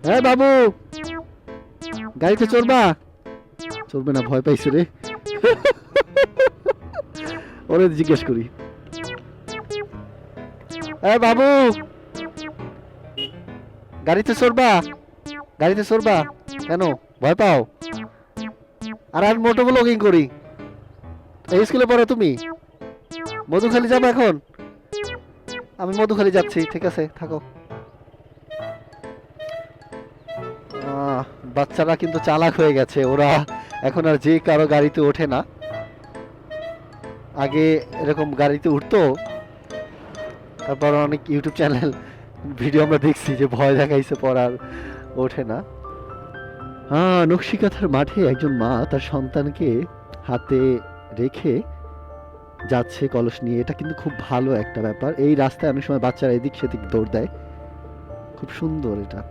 হ্যাঁ বাবু, গাড়িতে চড়বা? চড়বে না, ভয় পাইছে রে। ওরে জিজ্ঞেস করি। হ্যাঁ বাবু, গাড়িতে চড়বা? গাড়িতে চড়বা? কেন ভয় পাও? আর আমি মোটো ব্লগিং করি। এই স্কুলে পড়ো তুমি? মধুখালী যাবো এখন? আমি মধুখালী যাচ্ছি, ঠিক আছে থাকো। আহ, বাচ্চারা কিন্তু চালাক হয়ে গেছে, ওরা এখন আর যে কারো গাড়িতে ওঠে না। আগে এরকম গাড়িতে উঠতো, তারপর অনেক ইউটিউব চ্যানেল ভিডিও আমরা দেখছি যে ভয় দেখাইছে পর আর ওঠে না। হ্যাঁ, নকশিকাঁথার মাঠে একজন মা তার সন্তানকে হাতে রেখে যাচ্ছে কলস নিয়ে। এটা কিন্তু খুব ভালো একটা ব্যাপার। এই রাস্তায় অনেক সময় বাচ্চারা এদিক সেদিক দৌড় দেয়, খুব সুন্দর এটা।